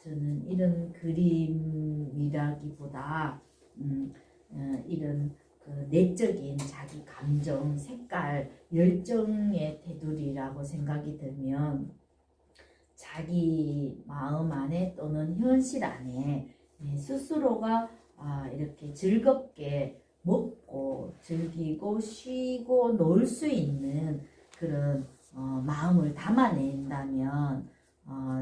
저는 이런 그림이라기보다 이런 그 내적인 자기 감정, 색깔, 열정의 테두리라고 생각이 들면 자기 마음 안에 또는 현실 안에 스스로가 이렇게 즐겁게 먹고 즐기고 쉬고 놀 수 있는 그런 마음을 담아낸다면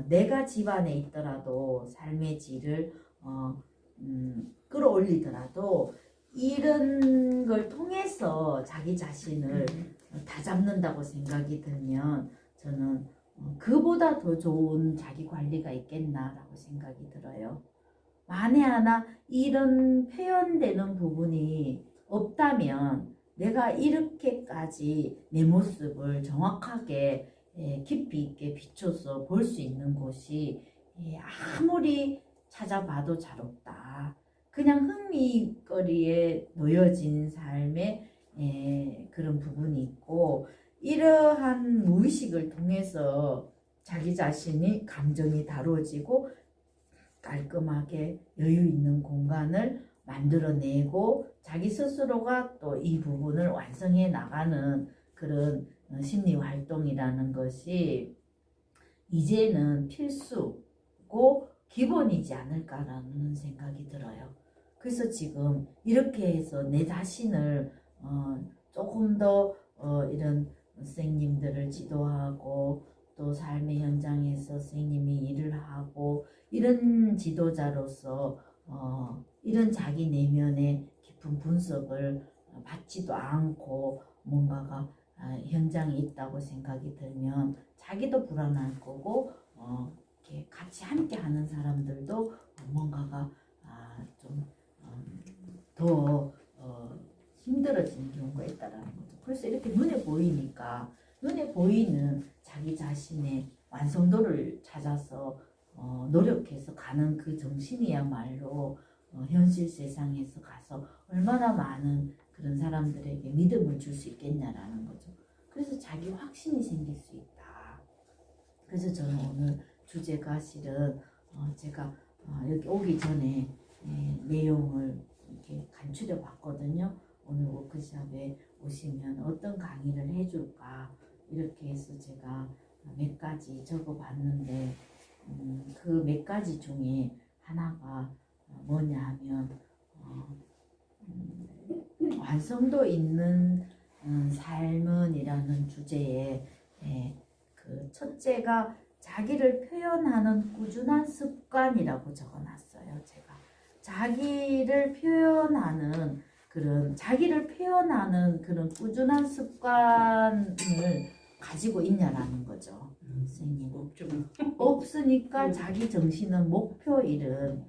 내가 집안에 있더라도 삶의 질을 끌어올리더라도 이런 걸 통해서 자기 자신을 다잡는다고 생각이 들면 저는 그보다 더 좋은 자기 관리가 있겠나라고 생각이 들어요. 만에 하나 이런 표현되는 부분이 없다면 내가 이렇게까지 내 모습을 정확하게 깊이 있게 비춰서 볼 수 있는 곳이 아무리 찾아봐도 잘 없다. 그냥 흥미거리에 놓여진 삶의 그런 부분이 있고 이러한 무의식을 통해서 자기 자신이 감정이 다루어지고 깔끔하게 여유 있는 공간을 만들어내고 자기 스스로가 또 이 부분을 완성해 나가는 그런 심리 활동이라는 것이 이제는 필수고 기본이지 않을까라는 생각이 들어요. 그래서 지금 이렇게 해서 내 자신을 조금 더 이런 선생님들을 지도하고 또 삶의 현장에서 선생님이 일을 하고 이런 지도자로서 이런 자기 내면의 깊은 분석을 받지도 않고 뭔가가 현장에 있다고 생각이 들면 자기도 불안할 거고 이렇게 같이 함께 하는 사람들도 뭔가가 좀 더 힘들어지는 경우가 있다라는 거죠. 그래서 이렇게 눈에 보이니까 눈에 보이는 자기 자신의 완성도를 찾아서 노력해서 가는 그 정신이야말로 현실 세상에서 가서 얼마나 많은 그런 사람들에게 믿음을 줄 수 있겠냐라는 거죠. 그래서 자기 확신이 생길 수 있다. 그래서 저는 오늘 주제가 실은 제가 여기 오기 전에 내용을 이렇게 간추려 봤거든요. 오늘 워크숍에 오시면 어떤 강의를 해줄까 이렇게 해서 제가 몇 가지 적어 봤는데 그 몇 가지 중에 하나가 뭐냐 하면 완성도 있는 삶은 이라는 주제에 그 첫째가 자기를 표현하는 꾸준한 습관이라고 적어놨어요. 제가 자기를 표현하는 그런 꾸준한 습관을 가지고 있냐라는 거죠. 선생님 없으니까 자기 정신은 목표 잃은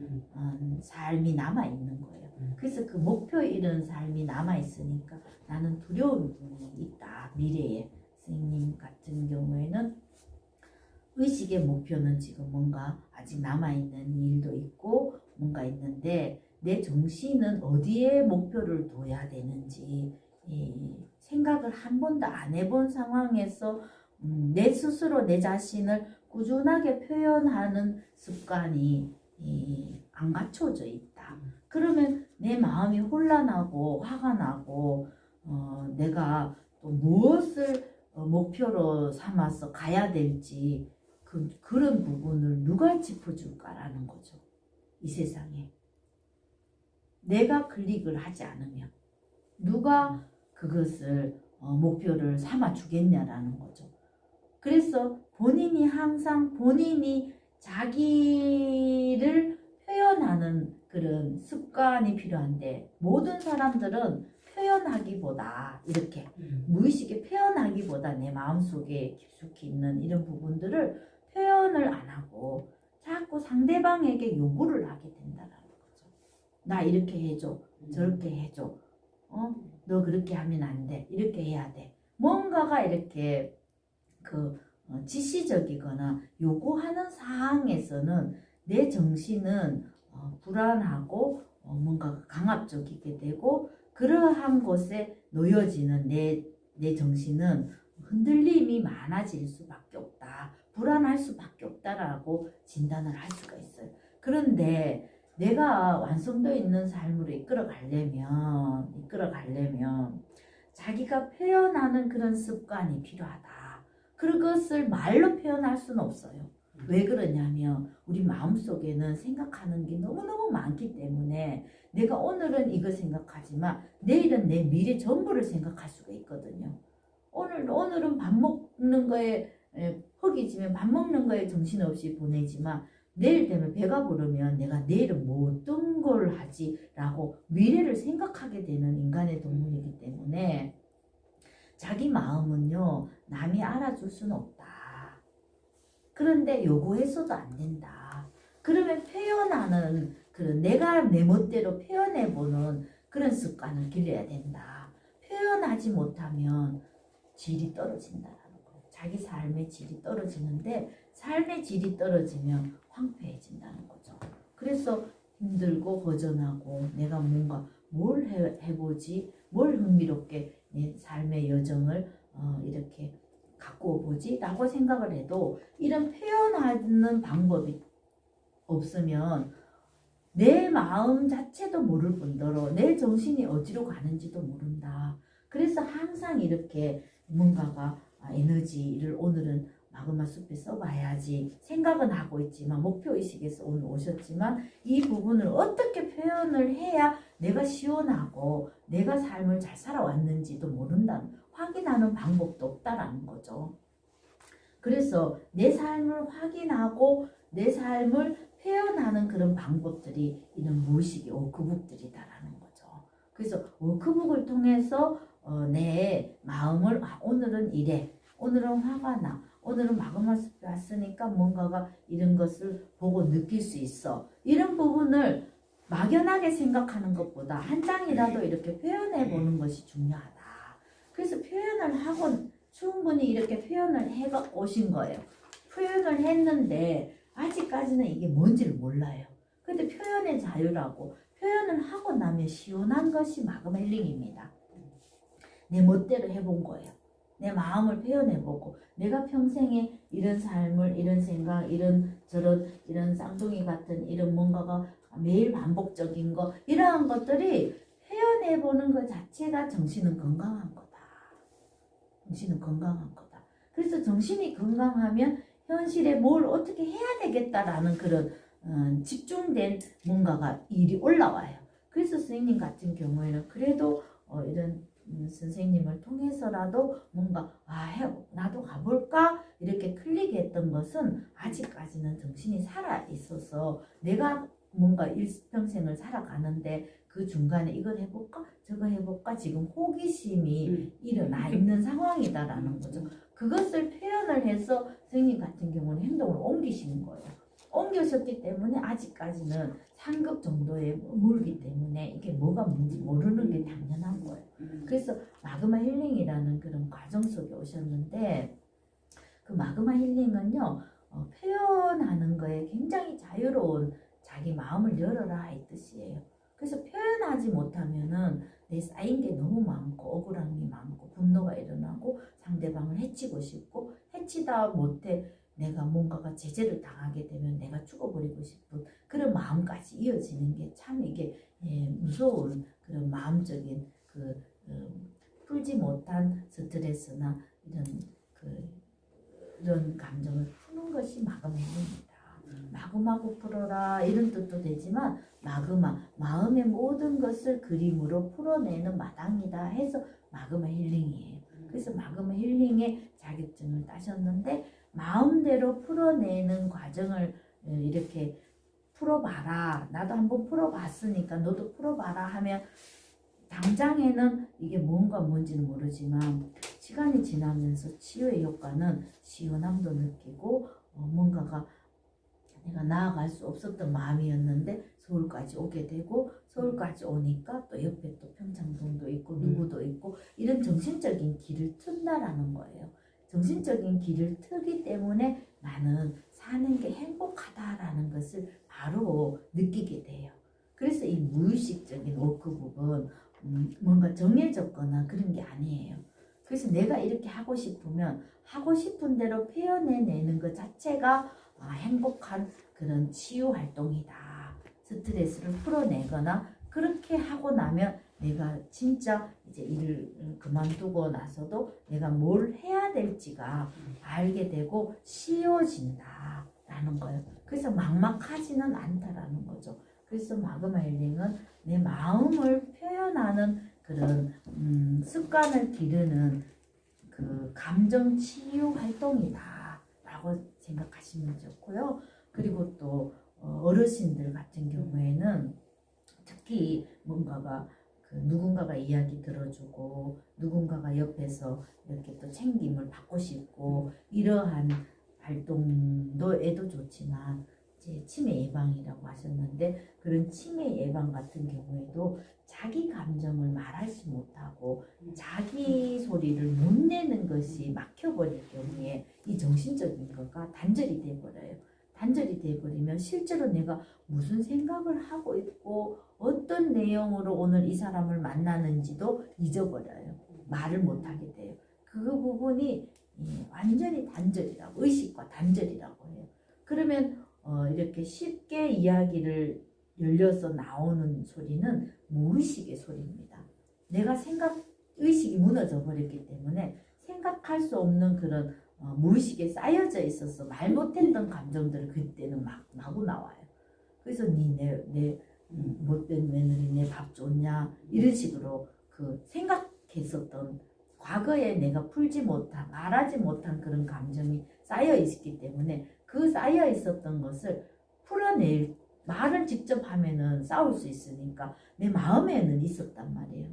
삶이 남아 있는 거예요. 그래서 그 목표 잃은 삶이 남아 있으니까 나는 두려움이 있다. 미래에 선생님 같은 경우에는 의식의 목표는 지금 뭔가 아직 남아있는 일도 있고 뭔가 있는데 내 정신은 어디에 목표를 둬야 되는지 생각을 한 번도 안 해본 상황에서 내 스스로 내 자신을 꾸준하게 표현하는 습관이 안 갖춰져 있다. 그러면 내 마음이 혼란하고 화가 나고 내가 또 무엇을 목표로 삼아서 가야 될지 그런 부분을 누가 짚어줄까라는 거죠. 이 세상에 내가 클릭을 하지 않으면 누가 그것을 목표를 삼아 주겠냐라는 거죠. 그래서 본인이 항상 본인이 자기를 표현하는 그런 습관이 필요한데 모든 사람들은 표현하기보다 이렇게 무의식에 표현하기보다 내 마음속에 깊숙이 있는 이런 부분들을 표현을 안 하고 자꾸 상대방에게 요구를 하게 된다는 거죠. 나 이렇게 해줘, 저렇게 해줘, 너 그렇게 하면 안 돼, 이렇게 해야 돼. 뭔가가 이렇게 지시적이거나 요구하는 사항에서는 내 정신은 불안하고 뭔가 강압적이게 되고 그러한 곳에 놓여지는 내 정신은 흔들림이 많아질 수밖에 없다. 불안할 수밖에 없다라고 진단을 할 수가 있어요. 그런데 내가 완성도 있는 삶으로 이끌어가려면 자기가 표현하는 그런 습관이 필요하다. 그것을 말로 표현할 수는 없어요. 왜 그러냐면 우리 마음속에는 생각하는 게 너무너무 많기 때문에 내가 오늘은 이거 생각하지만 내일은 내 미래 전부를 생각할 수가 있거든요. 오늘은 밥 먹는 거에 허기지면 밥 먹는 거에 정신없이 보내지만 내일 되면 배가 부르면 내가 내일은 뭐 어떤 걸 하지라고 미래를 생각하게 되는 인간의 동물이기 때문에 자기 마음은요 남이 알아줄 수는 없다. 그런데 요구해서도 안 된다. 그러면 표현하는 그런 내가 내 멋대로 표현해보는 그런 습관을 길러야 된다. 표현하지 못하면 질이 떨어진다는 거예요. 자기 삶의 질이 떨어지는데 삶의 질이 떨어지면 황폐해진다는 거죠. 그래서 힘들고 허전하고 내가 뭔가 뭘 해보지, 뭘 흥미롭게 내 삶의 여정을 이렇게 가꾸어 보지 라고 생각을 해도 이런 표현하는 방법이 없으면 내 마음 자체도 모를 뿐더러 내 정신이 어디로 가는지도 모른다. 그래서 항상 이렇게 뭔가가 에너지를 오늘은 마그마 숲에 써봐야지 생각은 하고 있지만 목표의식에서 오늘 오셨지만 이 부분을 어떻게 표현을 해야 내가 시원하고 내가 삶을 잘 살아왔는지도 모른다는 확인하는 방법도 없다라는 거죠. 그래서 내 삶을 확인하고 내 삶을 표현하는 그런 방법들이 이런 무의식의 워크북들이다라는 거죠. 그래서 워크북을 통해서 내 마음을 오늘은 이래, 오늘은 화가 나, 오늘은 마그마 숲에 왔으니까 뭔가가 이런 것을 보고 느낄 수 있어. 이런 부분을 막연하게 생각하는 것보다 한 장이라도 이렇게 표현해 보는 것이 중요하다. 그래서 표현을 하고 충분히 이렇게 표현을 해 오신 거예요. 표현을 했는데 아직까지는 이게 뭔지를 몰라요. 근데 표현의 자유라고 표현을 하고 나면 시원한 것이 마그마 힐링입니다. 내 멋대로 해본 거예요. 내 마음을 표현해보고 내가 평생에 이런 삶을 이런 생각 이런 저런 이런 쌍둥이 같은 이런 뭔가가 매일 반복적인 거 이러한 것들이 표현해보는 것 자체가 정신은 건강한 거다. 정신은 건강한 거다. 그래서 정신이 건강하면 현실에 뭘 어떻게 해야 되겠다라는 그런 집중된 뭔가가 일이 올라와요. 그래서 선생님 같은 경우에는 그래도 이런 선생님을 통해서라도 뭔가 나도 가볼까 이렇게 클릭했던 것은 아직까지는 정신이 살아 있어서 내가 뭔가 일평생을 살아가는데 그 중간에 이걸 해볼까 저거 해볼까 지금 호기심이 일어나 있는 상황이다라는 거죠. 그것을 표현을 해서 선생님 같은 경우는 행동을 옮기시는 거예요. 옮기셨기 때문에 아직까지는 상급 정도에 물기 때문에 이게 뭐가 뭔지 모르는 게 당연한 거예요. 그래서 마그마 힐링이라는 그런 과정 속에 오셨는데 그 마그마 힐링은요 표현하는 거에 굉장히 자유로운 자기 마음을 열어라 이 뜻이에요. 그래서 표현하지 못하면은 내 쌓인 게 너무 많고 억울함이 많고 분노가 일어나고 상대방을 해치고 싶고 해치다 못해 내가 뭔가가 제재를 당하게 되면 내가 죽어버리고 싶은 그런 마음까지 이어지는 게 참 이게 무서운 그런 마음적인 풀지 못한 스트레스나 이런 감정을 푸는 것이 마그마 힐링입니다. 마구마구 풀어라 이런 뜻도 되지만 마그마 마음의 모든 것을 그림으로 풀어내는 마당이다 해서 마그마 힐링이에요. 그래서 마그마 힐링의 자격증을 따셨는데 마음대로 풀어내는 과정을 이렇게 풀어봐라. 나도 한번 풀어봤으니까 너도 풀어봐라 하면 당장에는 이게 뭔지는 모르지만 시간이 지나면서 치유의 효과는 시원함도 느끼고 뭔가가 내가 나아갈 수 없었던 마음이었는데 서울까지 오게 되고 서울까지 오니까 또 옆에 또 평창동도 있고 누구도 있고 이런 정신적인 길을 튼다라는 거예요. 정신적인 길을 트기 때문에 나는 사는 게 행복하다라는 것을 바로 느끼게 돼요. 그래서 이 무의식적인 워크북은 뭔가 정해졌거나 그런 게 아니에요. 그래서 내가 이렇게 하고 싶으면 하고 싶은 대로 표현해내는 것 자체가 행복한 그런 치유 활동이다. 스트레스를 풀어내거나 그렇게 하고 나면 내가 진짜 이제 일을 그만두고 나서도 내가 뭘 해야 될지가 알게 되고 쉬워진다 라는 거예요. 그래서 막막하지는 않다라는 거죠. 그래서 마그마 힐링은 내 마음을 표현하는 그런 습관을 기르는 그 감정 치유 활동이다 라고 생각하시면 좋고요. 그리고 또 어르신들 같은 경우에는 특히 뭔가가 누군가가 이야기 들어주고 누군가가 옆에서 이렇게 또 챙김을 받고 싶고 이러한 활동도에도 좋지만 이제 치매 예방이라고 하셨는데 그런 치매 예방 같은 경우에도 자기 감정을 말하지 못하고 자기 소리를 못 내는 것이 막혀버릴 경우에 이 정신적인 거가 단절이 돼버려요. 단절이 돼버리면 실제로 내가 무슨 생각을 하고 있고 어떤 내용으로 오늘 이 사람을 만나는지도 잊어버려요. 말을 못하게 돼요. 그 부분이 완전히 단절이라고, 의식과 단절이라고 해요. 그러면 이렇게 쉽게 이야기를 열려서 나오는 소리는 무의식의 소리입니다. 내가 의식이 무너져 버렸기 때문에 생각할 수 없는 그런 무의식에 쌓여져 있어서 말 못했던 감정들을 그때는 마구 나와요. 그래서 내 못된 며느리 내 밥 줬냐 이런 식으로 그 생각했었던 과거에 내가 풀지 못한 말하지 못한 그런 감정이 쌓여 있기 때문에 그 쌓여 있었던 것을 풀어낼 말을 직접 하면은 싸울 수 있으니까 내 마음에는 있었단 말이에요.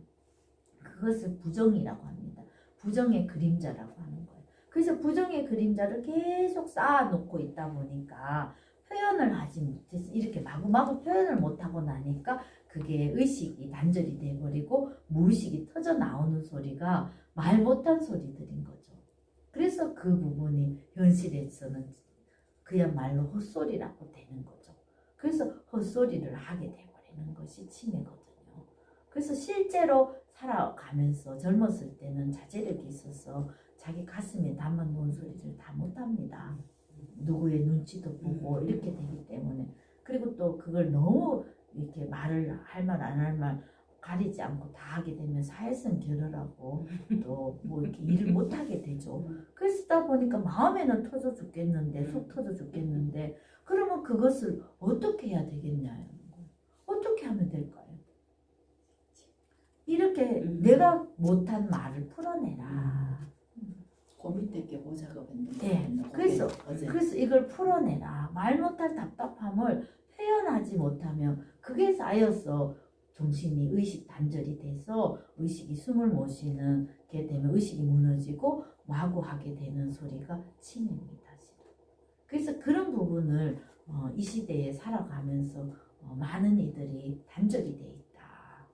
그것을 부정이라고 합니다. 부정의 그림자라고 하는 거예요. 그래서 부정의 그림자를 계속 쌓아놓고 있다 보니까 표현을 하지 못해서 이렇게 마구마구 표현을 못하고 나니까 그게 의식이 단절이 돼버리고 무의식이 터져 나오는 소리가 말 못한 소리들인 거죠. 그래서 그 부분이 현실에서는 그야말로 헛소리라고 되는 거죠. 그래서 헛소리를 하게 돼버리는 것이 치매거든요. 그래서 실제로 살아가면서 젊었을 때는 자제력이 있어서 자기 가슴에 담아놓은 소리를 다 못합니다. 누구의 눈치도 보고 이렇게 되기 때문에. 그리고 또 그걸 너무 이렇게 말을 할 말 안 할 말 가리지 않고 다 하게 되면 사회성 결여라고 또 뭐 이렇게 일을 못하게 되죠. 그러다 보니까 마음에는 터져 죽겠는데 속 터져 죽겠는데 그러면 그것을 어떻게 해야 되겠냐는 거예요. 어떻게 하면 될까요? 이렇게 내가 못한 말을 풀어내라. 그 밑에 게 보자거든요. 네, 그래서 이걸 풀어내라. 말 못할 답답함을 표현하지 못하면 그게 쌓여서 정신이 의식 단절이 돼서 의식이 숨을 못 쉬는 게 되면 의식이 무너지고 마구 하게 되는 소리가 치매입니다. 그래서 그런 부분을 이 시대에 살아가면서 많은 이들이 단절이 돼 있다.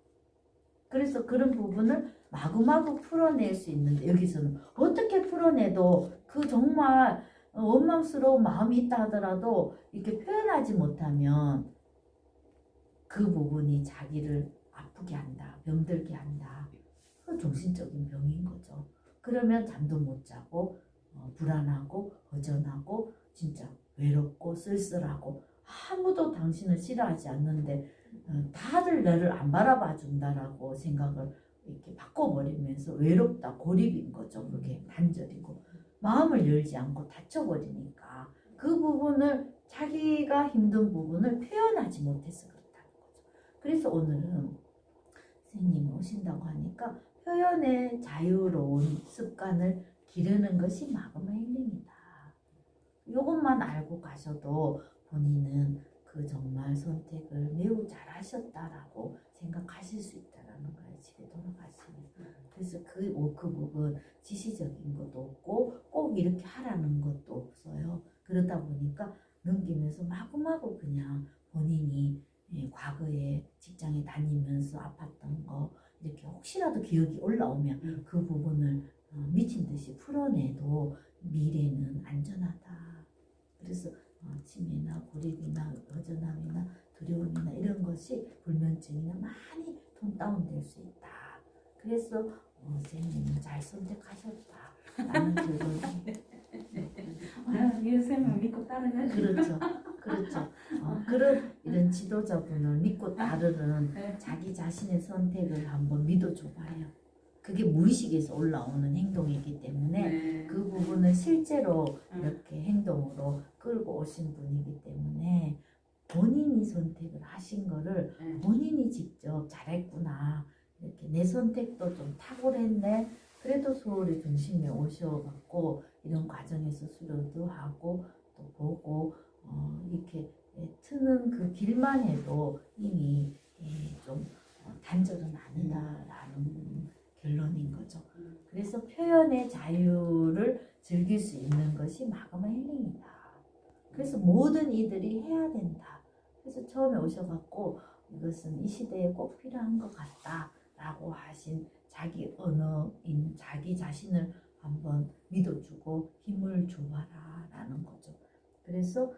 그래서 그런 부분을 마구마구 풀어낼 수 있는데 여기서는 어떻게 풀어내도 그 정말 원망스러운 마음이 있다 하더라도 이렇게 표현하지 못하면 그 부분이 자기를 아프게 한다, 병들게 한다. 그 정신적인 병인 거죠. 그러면 잠도 못 자고 불안하고 허전하고 진짜 외롭고 쓸쓸하고 아무도 당신을 싫어하지 않는데 다들 나를 안 바라봐 준다라고 생각을 이렇게 바꿔버리면서 외롭다, 고립인 거죠. 그게 단절이고 마음을 열지 않고 닫혀버리니까 그 부분을 자기가 힘든 부분을 표현하지 못해서 그렇다는 거죠. 그래서 오늘은 선생님이 오신다고 하니까 표현의 자유로운 습관을 기르는 것이 마그마 힐링이다. 이것만 알고 가셔도 본인은 그 정말 선택을 매우 잘하셨다라고 생각하실 수 있다라는 거예요. 집에 돌아가시면. 그래서 그 부분 지시적인 것도 없고 꼭 이렇게 하라는 것도 없어요. 그러다 보니까 넘기면서 마구마구 그냥 본인이 과거에 직장에 다니면서 아팠던 거 이렇게 혹시라도 기억이 올라오면 그 부분을 미친 듯이 풀어내도 미래는 안전하다. 그래서 치매나 고립이나 허전함이나 두려움이나 이런 것이 불면증이나 많이 톤 다운될 수 있다. 그래서 선생님은 잘 선택하셨다. 라는 결론. 예수님을 믿고 따르는. 그렇죠. 그렇죠. 그런 이런 지도자분을 믿고 따르는 네. 자기 자신의 선택을 한번 믿어줘봐요. 그게 무의식에서 올라오는 행동이기 때문에 네. 그 부분을 실제로 이렇게 행동으로 끌고 오신 분이기 때문에 본인이 선택을 하신 거를 네. 본인이 직접 잘했구나. 이렇게 내 선택도 좀 탁월했네. 그래도 서울의 중심에 오셔갖고 이런 과정에서 수료도 하고 또 보고 이렇게 트는 그 길만 해도 이미 좀 단절은 아니다라는 결론인 거죠. 그래서 표현의 자유를 즐길 수 있는 것이 마그마 힐링이다. 그래서 모든 이들이 해야 된다. 그래서 처음에 오셔갖고 이것은 이 시대에 꼭 필요한 것 같다라고 하신 자기 언어인 자기 자신을 한번 믿어주고 힘을 줘봐라 라는 거죠. 그래서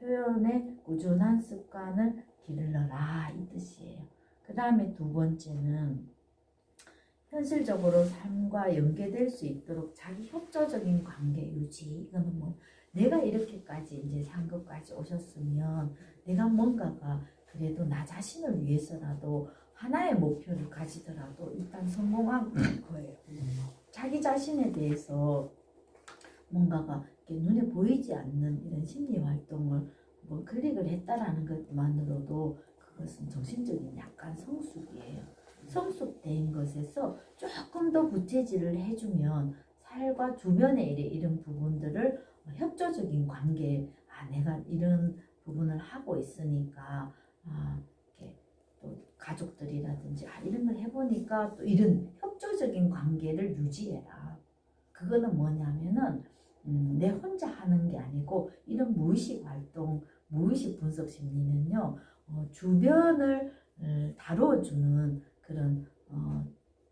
표현의 꾸준한 습관을 기르라 이 뜻이에요. 그 다음에 두 번째는 현실적으로 삶과 연계될 수 있도록 자기 협조적인 관계 유지. 이거는 뭐 내가 이렇게까지 이제 상급까지 오셨으면 내가 뭔가가 그래도 나 자신을 위해서라도 하나의 목표를 가지더라도 일단 성공한 거예요. 자기 자신에 대해서 뭔가가 이렇게 눈에 보이지 않는 이런 심리 활동을 뭐 클릭을 했다라는 것만으로도 그것은 정신적인 약간 성숙이에요. 성숙된 것에서 조금 더 부채질을 해주면 삶과 주변의 이런 부분들을 협조적인 관계, 내가 이런 부분을 하고 있으니까 이렇게 또 가족들이라든지 이런 걸 해보니까 또 이런 협조적인 관계를 유지해라. 그거는 뭐냐면은 내 혼자 하는 게 아니고 이런 무의식 활동, 무의식 분석 심리는요 주변을 다뤄주는 그런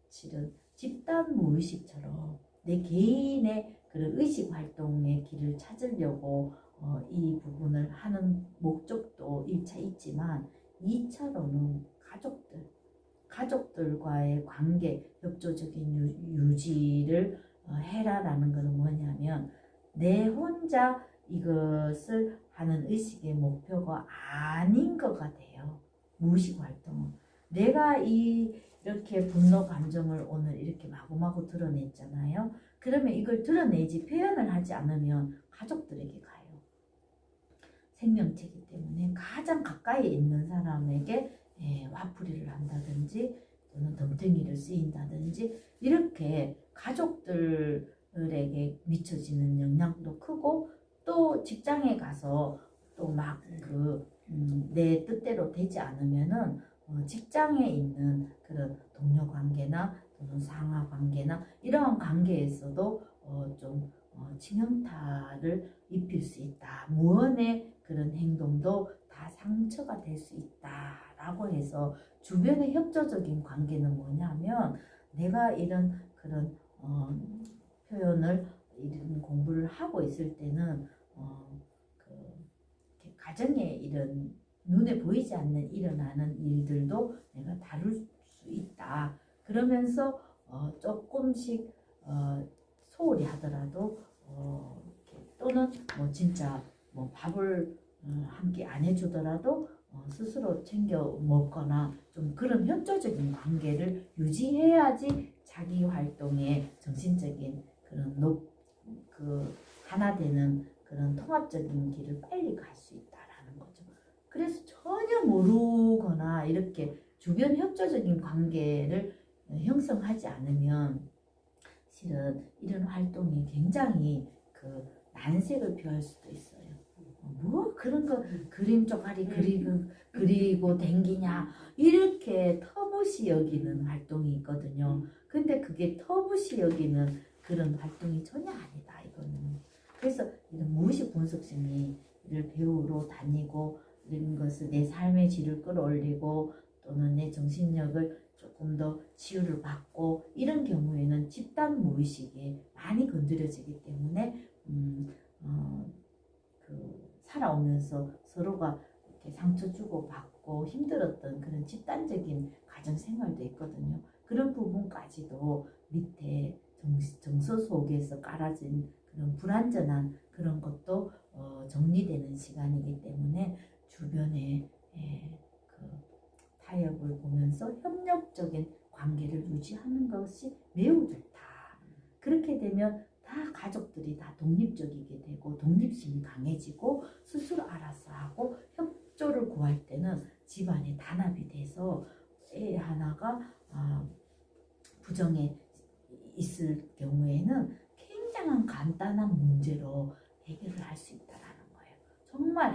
실은 집단 무의식처럼 내 개인의 그런 의식 활동의 길을 찾으려고 이 부분을 하는 목적도 1차 있지만 2차로는 가족들과의 관계 협조적인 유지를 해라라는 것은 뭐냐면 내 혼자 이것을 하는 의식의 목표가 아닌 것 같아요. 무의식 활동은 내가 이렇게 분노 감정을 오늘 이렇게 마구마구 드러냈잖아요. 그러면 이걸 드러내지 표현을 하지 않으면 가족들에게 가요. 생명체이기 때문에 가장 가까이 있는 사람에게 화풀이를 한다든지 또는 덤탱이를 쓰인다든지 이렇게 가족들에게 미쳐지는 영향도 크고 또 직장에 가서 또 막 내 뜻대로 되지 않으면은 직장에 있는 그런 동료 관계나 또는 상하 관계나 이러한 관계에서도 좀 치명타를 입힐 수 있다. 무언의 그런 행동도 다 상처가 될 수 있다라고 해서 주변의 협조적인 관계는 뭐냐면 내가 이런 그런 표현을 이런 공부를 하고 있을 때는 가정에 이런 눈에 보이지 않는 일어나는 일들도 내가 다룰 수 있다. 그러면서 조금씩 소홀히 하더라도 또는 뭐 진짜 뭐 밥을 한 끼 안 해주더라도 스스로 챙겨 먹거나 좀 그런 협조적인 관계를 유지해야지 자기 활동에 정신적인 그런 하나 되는 그런 통합적인 길을 빨리 갈 수 있다라는 거죠. 그래서 전혀 모르거나 이렇게 주변 협조적인 관계를 형성하지 않으면 실은 이런 활동이 굉장히 난색을 표할 수도 있어요. 뭐 그런 거 그림 쪼가리 그리고 댕기냐 이렇게 터부시 여기는 활동이 있거든요. 근데 그게 터부시 여기는 그런 활동이 전혀 아니다 이거는. 그래서 이런 무의식 분석 심리를 배우러 다니고 이런 것을 내 삶의 질을 끌어올리고 또는 내 정신력을 조금 더 치유를 받고 이런 경우에는 집단 무의식이 많이 건드려지기 때문에 살아오면서 서로가 이렇게 상처 주고 받고 힘들었던 그런 집단적인 가정 생활도 있거든요. 그런 부분까지도 밑에 정서 속에서 깔아진 그런 불완전한 그런 것도 정리되는 시간이기 때문에 주변에 그 타협을 보면서 협력적인 관계를 유지하는 것이 매우 좋다. 그렇게 되면 다 가족들이 다 독립적이게 되고 독립심이 강해지고 스스로 알아서 하고 협조를 구할 때는 집안에 단합이 돼서 애 하나가 부정에 있을 경우에는 굉장한 간단한 문제로 해결을 할 수 있다라는 거예요. 정말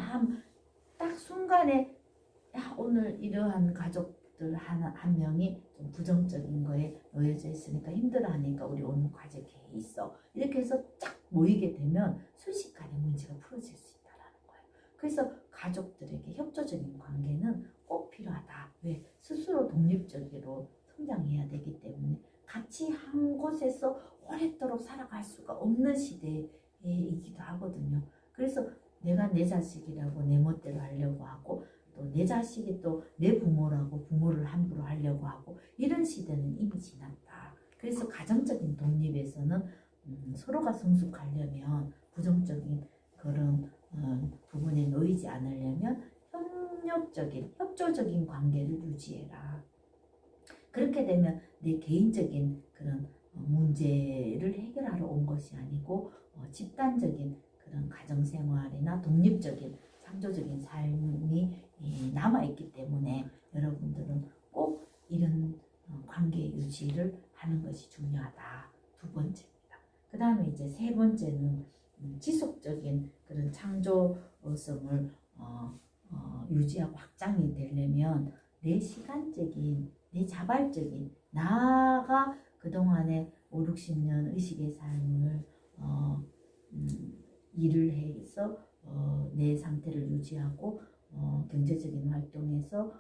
딱 순간에 오늘 이러한 가족들 한 명이 좀 부정적인 거에 놓여져 있으니까 힘들어하니까 우리 오늘 과제 계획 있어. 이렇게 해서 쫙 모이게 되면 순식간에 문제가 풀어질 수 있다라는 거예요. 그래서 가족들에게 협조적인 관계는 꼭 필요하다. 왜? 스스로 독립적으로 성장해야 되기 때문에 같이 한 곳에서 오랫도록 살아갈 수가 없는 시대이기도 하거든요. 그래서 내가 내 자식이라고 내 멋대로 하려고 하고 또 내 자식이 또 내 부모라고 부모를 함부로 하려고 하고 이런 시대는 이미 지났다. 그래서 가정적인 독립에서는 서로가 성숙하려면 부정적인 그런 부분에 놓이지 않으려면 협조적인 관계를 유지해라. 그렇게 되면 내 개인적인 그런 문제를 해결하러 온 것이 아니고 집단적인 그런 가정생활이나 독립적인 창조적인 삶이 남아있기 때문에 여러분들은 꼭 이런 관계 유지를 하는 것이 중요하다. 두 번째입니다. 그 다음에 이제 세 번째는 지속적인 그런 창조성을 유지하고 확장이 되려면 내 시간적인 내 자발적인 나가 그동안에 5, 60년 의식의 삶을 일을 해서 내 상태를 유지하고 경제적인 활동에서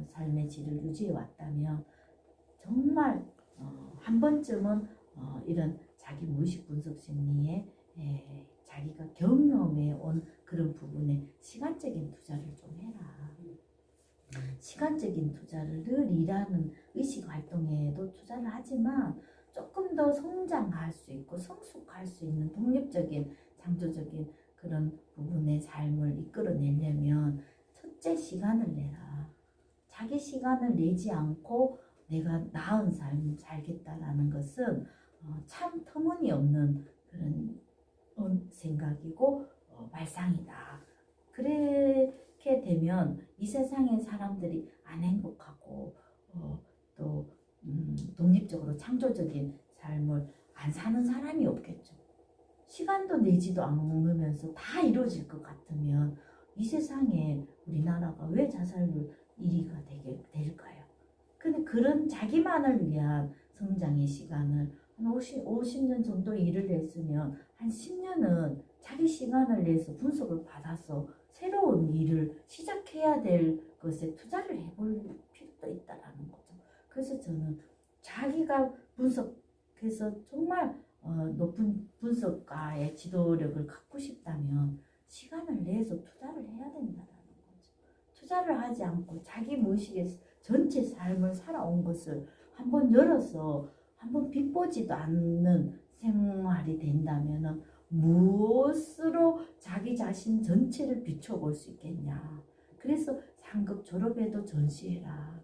삶의 질을 유지해 왔다면 정말 한 번쯤은 이런 자기 무의식 분석 심리에 자기가 경험해 온 그런 부분에 시간적인 투자를 좀 해라. 시간적인 투자를 늘 일하는 의식 활동에도 투자를 하지만 조금 더 성장할 수 있고 성숙할 수 있는 독립적인 창조적인 그런 부분의 삶을 이끌어내려면 첫째 시간을 내라. 자기 시간을 내지 않고 내가 나은 삶을 살겠다라는 것은 참 터무니없는 그런 생각이고 말상이다. 그렇게 되면 이 세상의 사람들이 안 행복하고 또 독립적으로 창조적인 삶을 안 사는 사람이 없겠죠. 시간도 내지도 않으면서 다 이루어질 것 같으면 이 세상에 우리나라가 왜 자살률 1위가 될까요? 근데 그런 자기만을 위한 성장의 시간을 한 50년 정도 일을 했으면 한 10년은 자기 시간을 내서 분석을 받아서 새로운 일을 시작해야 될 것에 투자를 해볼 필요도 있다라는 거죠. 그래서 저는 자기가 분석해서 정말 높은 분석가의 지도력을 갖고 싶다면 시간을 내서 투자를 해야 된다는 거죠. 투자를 하지 않고 자기 무의식의 전체 삶을 살아온 것을 한번 열어서 한번 빛보지도 않는 생활이 된다면 무엇으로 자기 자신 전체를 비춰볼 수 있겠냐. 그래서 상급 졸업해도 전시해라.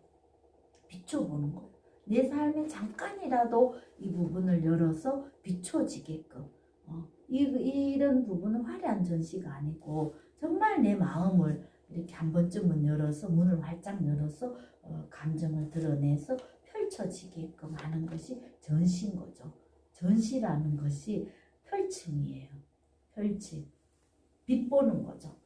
비춰보는 거예요. 내 삶에 잠깐이라도 이 부분을 열어서 비춰지게끔 이런 부분은 화려한 전시가 아니고 정말 내 마음을 이렇게 한 번쯤은 열어서 문을 활짝 열어서 감정을 드러내서 펼쳐지게끔 하는 것이 전시인 거죠. 전시라는 것이 펼침이에요. 펼침. 빛보는 거죠.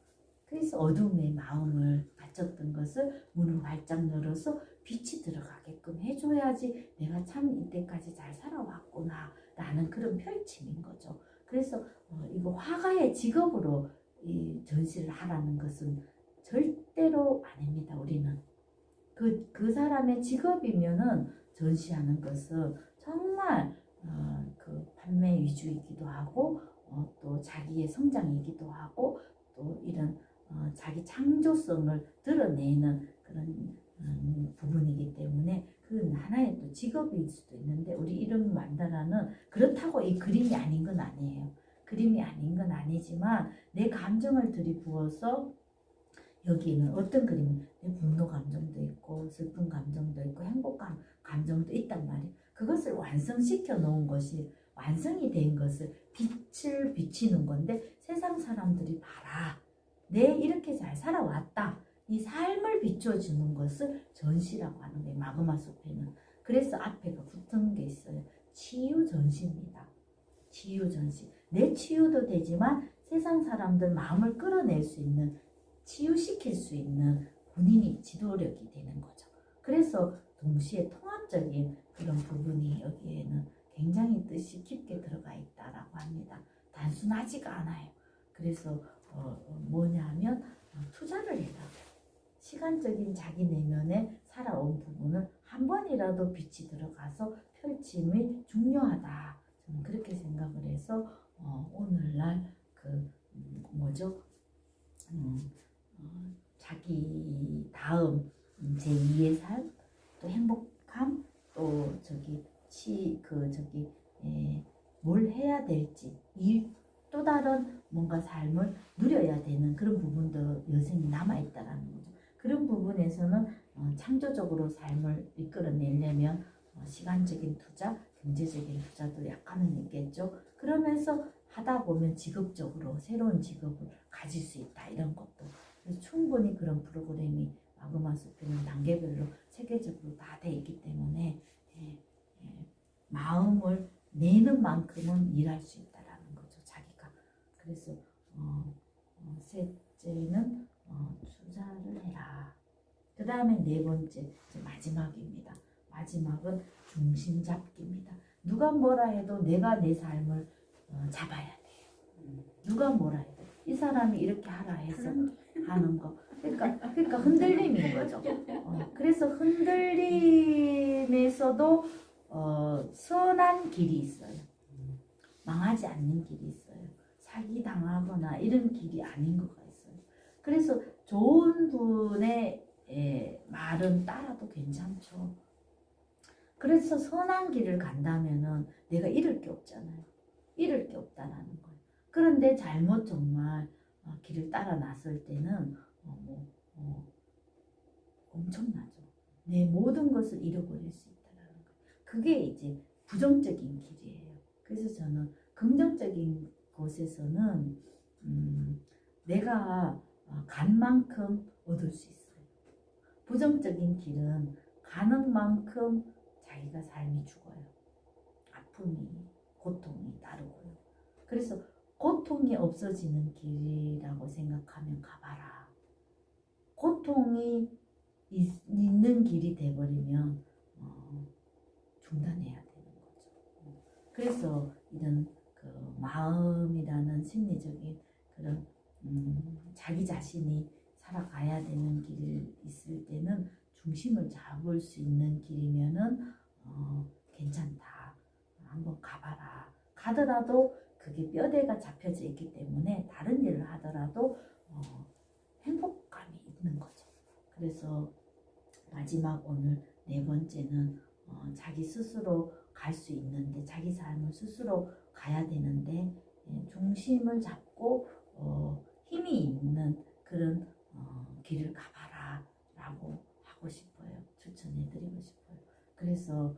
그래서 어둠의 마음을 갇혔던 것을 문을 활짝 열어서 빛이 들어가게끔 해줘야지 내가 참 이때까지 잘 살아왔구나 라는 그런 펼침인 거죠. 그래서 이거 화가의 직업으로 이 전시를 하라는 것은 절대로 아닙니다. 우리는 그 사람의 직업이면은 전시하는 것은 정말 그 판매 위주이기도 하고 또 자기의 성장이기도 하고 또 이런 자기 창조성을 드러내는 그런 부분이기 때문에 그 하나의 또 직업일 수도 있는데 우리 이름 만다라는 그렇다고 이 그림이 아닌 건 아니에요. 그림이 아닌 건 아니지만 내 감정을 들이부어서 여기는 어떤 그림이 내 분노 감정도 있고 슬픈 감정도 있고 행복한 감정도 있단 말이에요. 그것을 완성시켜 놓은 것이 완성이 된 것을 빛을 비치는 건데 세상 사람들이 봐라. 내 이렇게 잘 살아왔다. 이 삶을 비춰주는 것을 전시라고 하는 거예요. 마그마 숲에는. 그래서 앞에가 붙은 게 있어요. 치유 전시입니다. 치유 전시. 내 치유도 되지만 세상 사람들 마음을 끌어낼 수 있는 치유시킬 수 있는 본인이 지도력이 되는 거죠. 그래서 동시에 통합적인 그런 부분이 여기에는 굉장히 뜻이 깊게 들어가 있다라고 합니다. 단순하지가 않아요. 그래서 뭐냐면 투자를 해라. 시간적인 자기 내면에 살아온 부분을 한 번이라도 빛이 들어가서 펼침이 중요하다. 저는 그렇게 생각을 해서 오늘날 그 뭐죠? 자기 다음 제2의 삶, 또 행복함, 또 뭘 해야 될지 또 다른 뭔가 삶을 누려야 되는 그런 부분도 여전히 남아있다라는 거죠. 그런 부분에서는 창조적으로 삶을 이끌어내려면 시간적인 투자, 경제적인 투자도 약간은 있겠죠. 그러면서 하다 보면 직업적으로 새로운 직업을 가질 수 있다 이런 것도 그래서 충분히 그런 프로그램이 마그마 숲에는 단계별로 세계적으로 다 돼 있기 때문에 마음을 내는 만큼은 일할 수 있다라는 거죠. 자기가. 그래서 셋째는 투자를 해라. 그 다음에 네 번째 이제 마지막입니다. 마지막은 중심 잡기입니다. 누가 뭐라 해도 내가 내 삶을 잡아야 돼요. 누가 뭐라 해도 이 사람이 이렇게 하라 해서 하는 거. 그러니까 흔들림인 거죠. 그래서 흔들림에서도 선한 길이 있어요. 망하지 않는 길이 있어요. 사기 당하거나 이런 길이 아닌 거가 있어요. 그래서 좋은 분의 말은 따라도 괜찮죠. 그래서 선한 길을 간다면은 내가 잃을 게 없잖아요. 잃을 게 없다라는 거예요. 그런데 잘못 정말 길을 따라 나설 때는 엄청나죠. 내 모든 것을 잃어버릴 수 있다라는 거예요. 그게 이제 부정적인 길이에요. 그래서 저는 긍정적인 곳에서는 내가 간 만큼 얻을 수 있어요. 부정적인 길은 가는 만큼 자기가 삶이 죽어요. 아픔이, 고통이 따르고요. 그래서 고통이 없어지는 길이라고 생각하면 가봐라. 고통이 있는 길이 돼버리면 중단해야 되는 거죠. 그래서 이런 그 마음이라는 심리적인 그런 자기 자신이 살아가야 되는 길이 있을 때는 중심을 잡을 수 있는 길이면은 괜찮다. 한번 가봐라. 가더라도 그게 뼈대가 잡혀져 있기 때문에 다른 일을 하더라도 행복감이 있는 거죠. 그래서 마지막 오늘 네 번째는 자기 스스로 갈 수 있는데 자기 삶을 스스로 가야 되는데 중심을 잡고 힘이 있는 그런 길을 가봐라 라고 하고 싶어요. 추천해드리고 싶어요. 그래서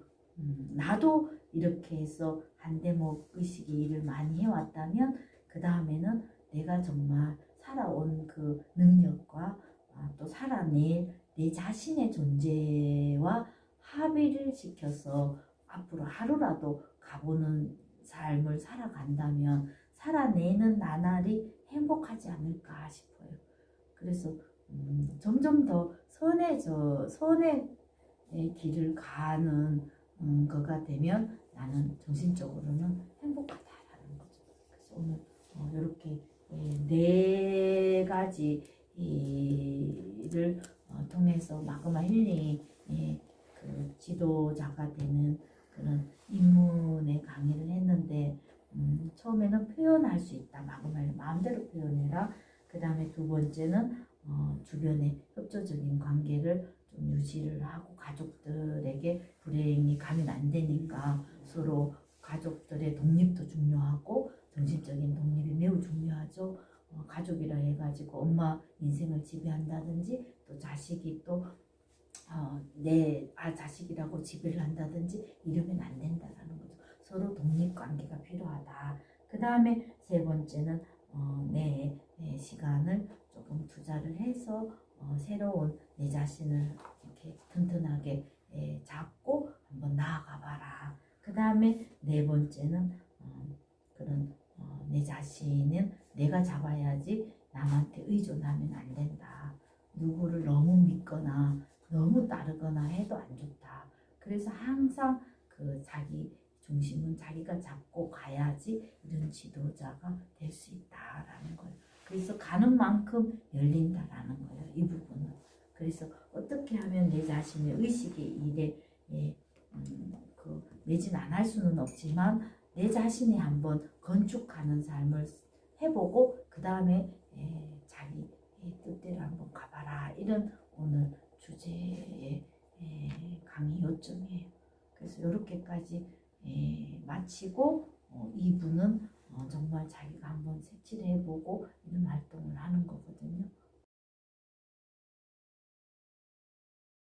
나도 이렇게 해서 한대목 의식의 일을 많이 해왔다면 그 다음에는 내가 정말 살아온 그 능력과 또 살아낼 내 자신의 존재와 합의를 시켜서 앞으로 하루라도 가보는 삶을 살아간다면 살아내는 나날이 행복하지 않을까 싶어요. 그래서 점점 더 선의 길을 가는 거가 되면 나는 정신적으로는 행복하다라는 거죠. 그래서 오늘 이렇게 네 가지 일을 통해서 마그마 힐링 그 지도자가 되는 그런 입문의 강의를 했는데 처음에는 표현할 수 있다. 마그마를 마음대로 표현해라. 그 다음에 두 번째는 주변에 협조적인 관계를 좀 유지를 하고 가족들에게 불행이 가면 안 되니까 서로 가족들의 독립도 중요하고 정신적인 독립이 매우 중요하죠. 가족이라 해가지고 엄마 인생을 지배한다든지 또 자식이 또 내 자식이라고 지배를 한다든지 이러면 안 된다라는 거죠. 서로 독립관계가 필요하다. 그 다음에 세 번째는 내 시간을 조금 투자를 해서 새로운 내 자신을 이렇게 튼튼하게 잡고 한번 나아가 봐라. 그 다음에 네 번째는 그런 내 자신은 내가 잡아야지 남한테 의존하면 안 된다. 누구를 너무 믿거나 너무 따르거나 해도 안 좋다. 그래서 항상 그 자기 중심은 자기가 잡고 가야지 이런 지도자가 될 수 있다라는 거예요. 그래서 가는 만큼 열린다라는 거예요. 이 부분은. 그래서 어떻게 하면 내 자신의 의식의 일에 매진 안 할 수는 없지만 내 자신이 한번 건축하는 삶을 해보고 그 다음에 자기 뜻대로 한번 가봐라. 이런 오늘 주제의 강의 요점이에요. 그래서 이렇게까지 마치고 2부는 정말 자기가 한번 색칠을 해보고 이런 활동